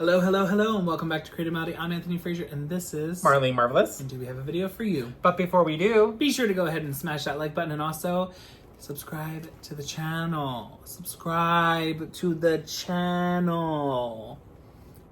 Hello, hello, hello, and welcome back to CreativeMelodi. I'm Anthony Frazer, and this is Marlene Marvelous. And do we have a video for you? But before we do, Be sure to go ahead and smash that like button and also subscribe to the channel. Subscribe to the channel.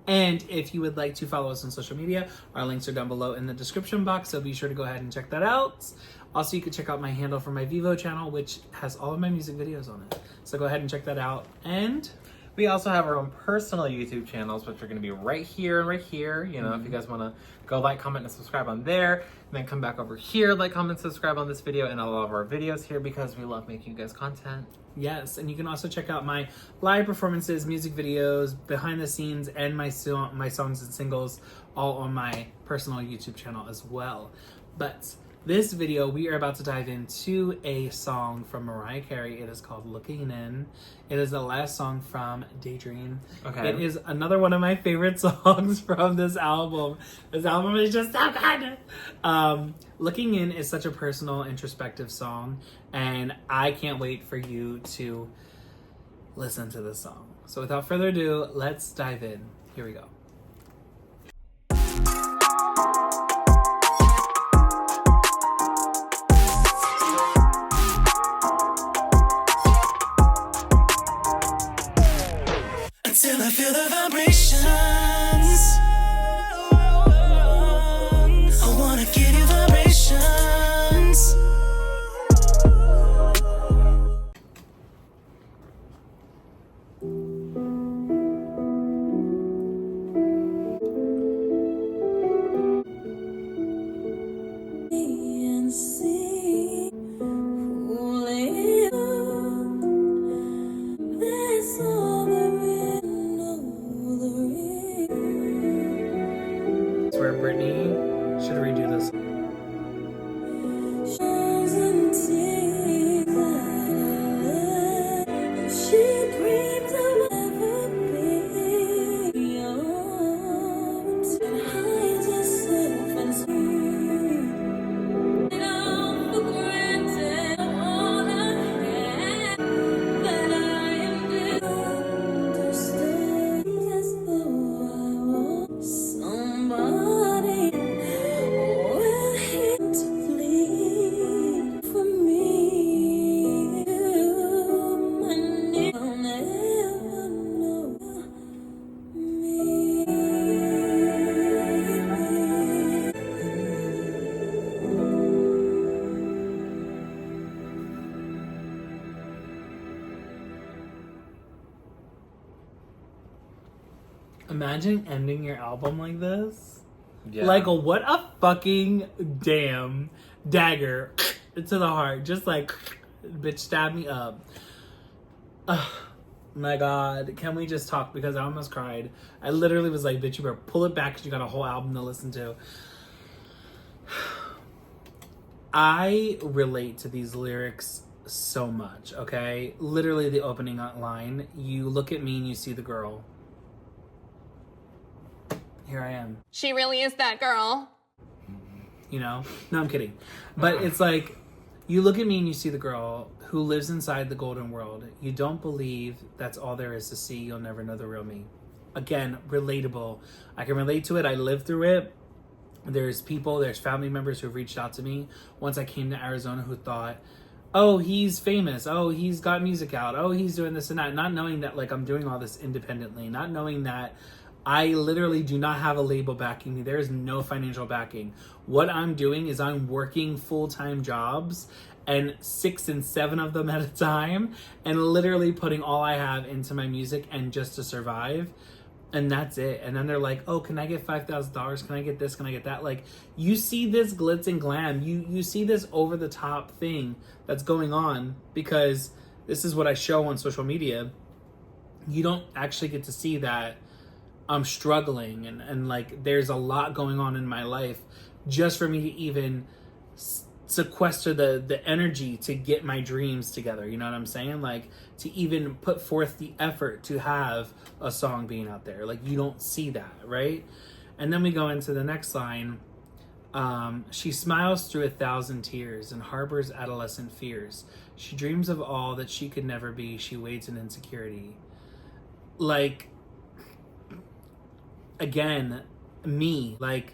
And if you would like to follow us on social media, our links are down below in the description box, so be sure to go ahead and check that out. Also, you can check out my handle for my Vivo channel, which has all of my music videos on it. So go ahead and check that out. And we also have our own personal YouTube channels, which are going to be right here and right here. You know, if you guys want to go like, comment, and subscribe on there, and then come back over here, like, comment, subscribe on this video and all of our videos here because we love making you guys content. Yes, and you can also check out my live performances, music videos, behind the scenes, and my songs and singles all on my personal YouTube channel as well. But this video, we are about to dive into a song from Mariah Carey. It is called Looking In. It is the last song from Daydream. Okay. It is another one of my favorite songs from this album. This album is just so good. Looking In is such a personal, introspective song, and I can't wait for you to listen to this song. So without further ado, let's dive in. Here we go. Till I feel the vibrations, I wanna give you vibrations. And see who live. That's all there is. Where Brittany should redo this. She dreams of ever being yours and hides herself and sleeps. Now for granted all I have, that I am understand as though I was somebody willing to bleed for me. And you'll never know me. Imagine ending your album like this. Yeah. Like, what a fucking damn dagger to the heart. Just like, bitch, stab me up. Ugh, my God. Can we just talk? Because I almost cried. I literally was like, bitch, you better pull it back because you got a whole album to listen to. I relate to these lyrics so much, okay? Literally the opening line. You look at me and you see the girl. Here I am. She really is that girl. You know? No, I'm kidding. But it's like, you look at me and you see the girl who lives inside the golden world. You don't believe that's all there is to see. You'll never know the real me. Again, relatable. I can relate to it. I lived through it. There's family members who reached out to me once I came to Arizona who thought, oh, he's famous. Oh, he's got music out. Oh, he's doing this and that. Not knowing that, like, I'm doing all this independently. Not knowing that I literally do not have a label backing me. There is no financial backing. What I'm doing is I'm working full-time jobs, and 6 and 7 of them at a time, and literally putting all I have into my music and just to survive. And that's it. And then they're like, oh, can I get $5,000? Can I get this? Can I get that? Like, you see this glitz and glam. You see this over-the-top thing that's going on because this is what I show on social media. You don't actually get to see that I'm struggling and like there's a lot going on in my life just for me to even sequester the energy to get my dreams together. You know what I'm saying? Like, to even put forth the effort to have a song being out there. Like, you don't see that, right? And then we go into the next line. She smiles through 1,000 tears and harbors adolescent fears. She dreams of all that she could never be. She waits in insecurity. Like, again, me, like,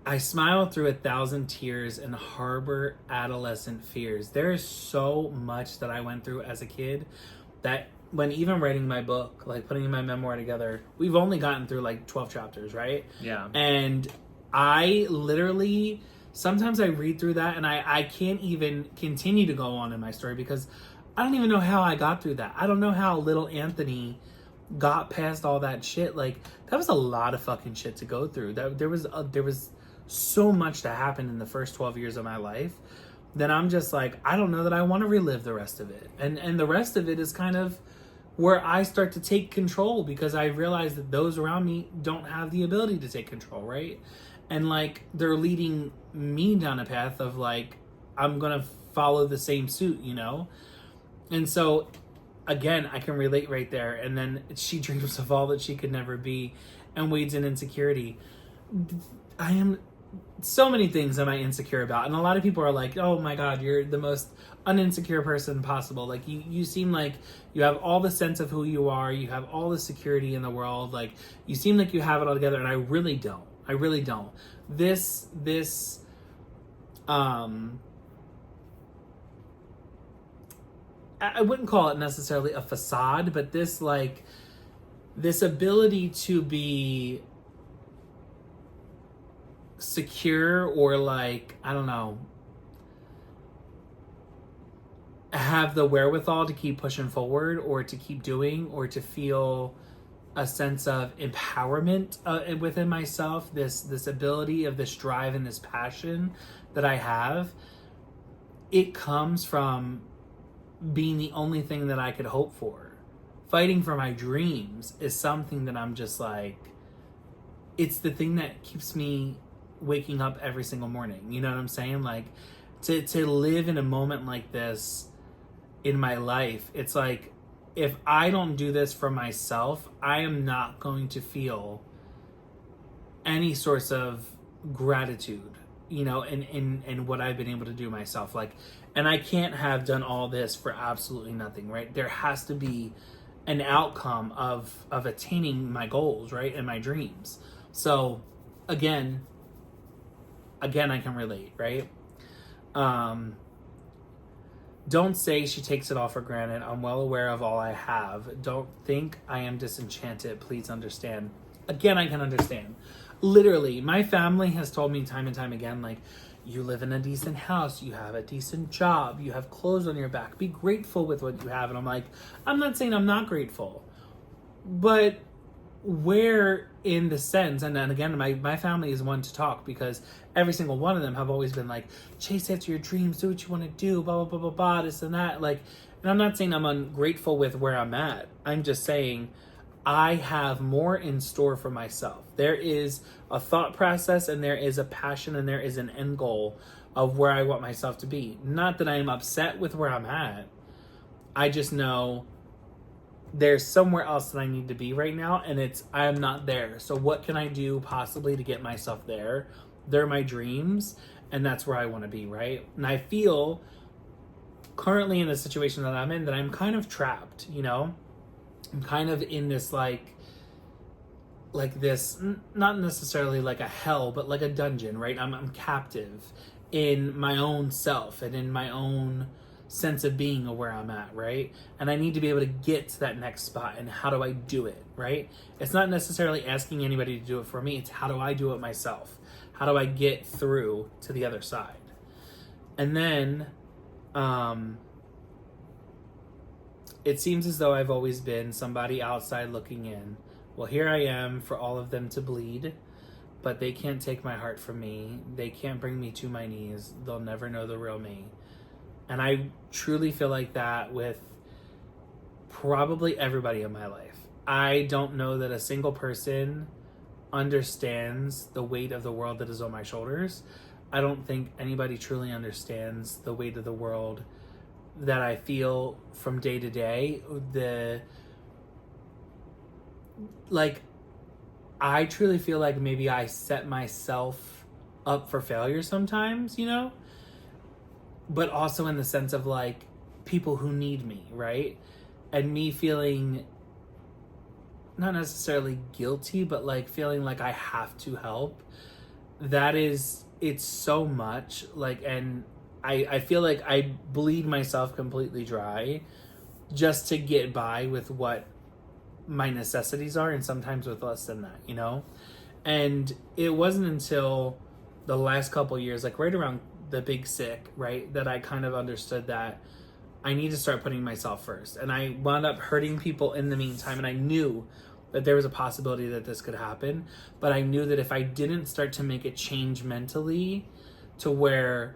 I smile through 1,000 tears and harbor adolescent fears. There is so much that I went through as a kid that when even writing my book, like putting my memoir together, we've only gotten through like 12 chapters, right? Yeah. And I literally, sometimes I read through that and I can't even continue to go on in my story because I don't even know how I got through that. I don't know how little Anthony got past all that shit. Like, that was a lot of fucking shit to go through. There was so much that happened in the first 12 years of my life that I'm just like, I don't know that I want to relive the rest of it. And the rest of it is kind of where I start to take control because I realize that those around me don't have the ability to take control, right? And like, they're leading me down a path of like, I'm going to follow the same suit, you know? And so, again, I can relate right there. And then she dreams of all that she could never be and wades in insecurity. I am... so many things am I insecure about, and a lot of people are like, oh my god, you're the most uninsecure person possible. Like, you seem like you have all the sense of who you are, you have all the security in the world, like you seem like you have it all together, and I really don't. This I wouldn't call it necessarily a facade, but this ability to be secure or like, I don't know, have the wherewithal to keep pushing forward or to keep doing or to feel a sense of empowerment within myself, this ability of this drive and this passion that I have, it comes from being the only thing that I could hope for. Fighting for my dreams is something that I'm just like, it's the thing that keeps me waking up every single morning. You know what I'm saying? Like, to live in a moment like this in my life, it's like, if I don't do this for myself, I am not going to feel any source of gratitude, you know, in what I've been able to do myself. Like, and I can't have done all this for absolutely nothing, right? There has to be an outcome of attaining my goals, right? And my dreams. So again, I can relate, right? Don't say she takes it all for granted. I'm well aware of all I have. Don't think I am disenchanted. Please understand. Again, I can understand. Literally, my family has told me time and time again, like, you live in a decent house, you have a decent job, you have clothes on your back, be grateful with what you have. And I'm like, I'm not saying I'm not grateful, but where in the sense, and then again, my family is one to talk because every single one of them have always been like, chase after your dreams, do what you want to do, blah, blah, blah, blah, blah, this and that. Like, and I'm not saying I'm ungrateful with where I'm at. I'm just saying I have more in store for myself. There is a thought process and there is a passion and there is an end goal of where I want myself to be. Not that I am upset with where I'm at. I just know there's somewhere else that I need to be right now, and I am not there. So what can I do possibly to get myself there? They're my dreams, and that's where I want to be, right? And I feel currently in the situation that I'm in that I'm kind of trapped, you know? I'm kind of in this like this, not necessarily like a hell, but like a dungeon, right? I'm captive in my own self and in my own sense of being of where I'm at, right? And I need to be able to get to that next spot. And how do I do it, right? It's not necessarily asking anybody to do it for me. It's how do I do it myself? How do I get through to the other side? And then it seems as though I've always been somebody outside looking in. Well, here I am for all of them to bleed, but they can't take my heart from me. They can't bring me to my knees. They'll never know the real me. And I truly feel like that with probably everybody in my life. I don't know that a single person understands the weight of the world that is on my shoulders. I don't think anybody truly understands the weight of the world that I feel from day to day. I truly feel like maybe I set myself up for failure sometimes, you know? But also in the sense of like people who need me, right? And me feeling not necessarily guilty, but like feeling like I have to help. That is, it's so much. Like, and I feel like I bleed myself completely dry just to get by with what my necessities are, and sometimes with less than that, you know? And it wasn't until the last couple years, like right around the big sick, right, that I kind of understood that I need to start putting myself first. And I wound up hurting people in the meantime, and I knew that there was a possibility that this could happen, but I knew that if I didn't start to make a change mentally to where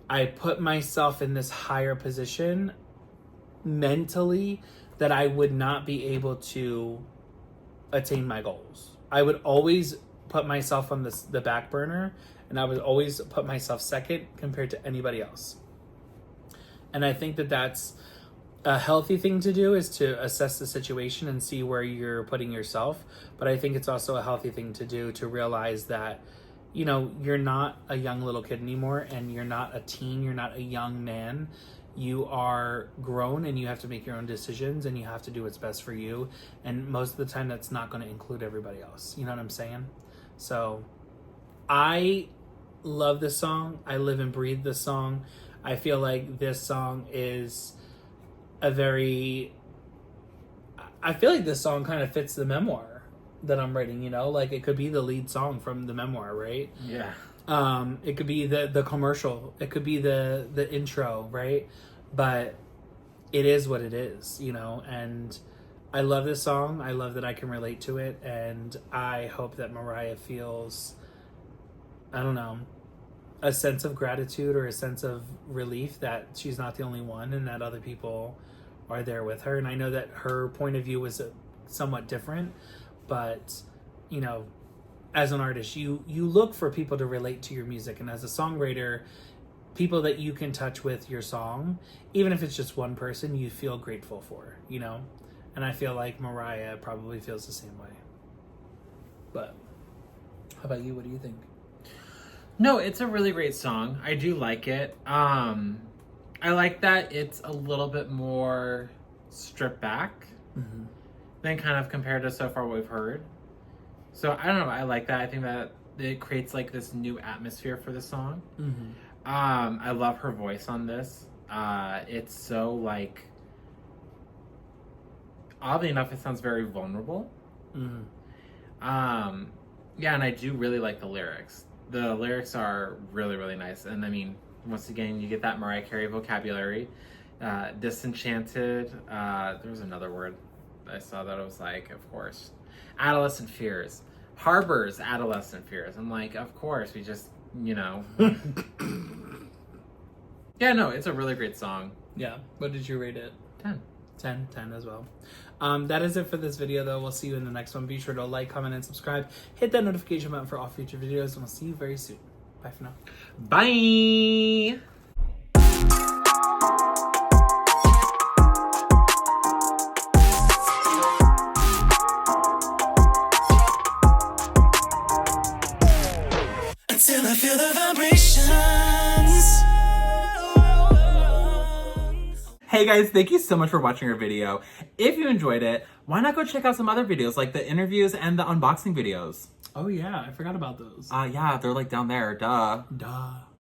I put myself in this higher position mentally, that I would not be able to attain my goals. I would always put myself on the back burner, and I would always put myself second compared to anybody else. And I think that that's a healthy thing to do, is to assess the situation and see where you're putting yourself. But I think it's also a healthy thing to do to realize that, you know, you're not a young little kid anymore, and you're not a teen, you're not a young man. You are grown, and you have to make your own decisions, and you have to do what's best for you. And most of the time that's not going to include everybody else. You know what I'm saying? So I love this song. I live and breathe this song. I feel like this song is I feel like this song kind of fits the memoir that I'm writing, you know? Like, it could be the lead song from the memoir, right? Yeah. It could be the commercial. It could be the intro, right? But it is what it is, you know? And I love this song. I love that I can relate to it. And I hope that Mariah feels, I don't know, a sense of gratitude or a sense of relief that she's not the only one, and that other people are there with her. And I know that her point of view was somewhat different, but, you know, as an artist, you look for people to relate to your music. And as a songwriter, people that you can touch with your song, even if it's just one person, you feel grateful for, you know? And I feel like Mariah probably feels the same way. But how about you? What do you think? No, it's a really great song. I do like it. I like that it's a little bit more stripped back than kind of compared to so far what we've heard. So I don't know. I like that. I think that it creates like this new atmosphere for the song. I love her voice on this. It's so like, oddly enough, it sounds very vulnerable. Yeah, and I do really like the lyrics. The lyrics are really, really nice. And I mean, once again, you get that Mariah Carey vocabulary. Disenchanted. There was another word I saw that I was like, of course. Adolescent fears. Harbors adolescent fears. I'm like, of course, we just, you know. Yeah, no, it's a really great song. Yeah. What did you rate it? 10. 10 as well. That is it for this video, though. We'll see you in the next one. Be sure to like, comment, and subscribe. Hit that notification button for all future videos, and we'll see you very soon. Bye for now. Bye! Until I feel the vibrations. Hey guys, thank you so much for watching our video. If you enjoyed it, why not go check out some other videos like the interviews and the unboxing videos? Oh, yeah. I forgot about those. Yeah, they're like down there, duh. Duh.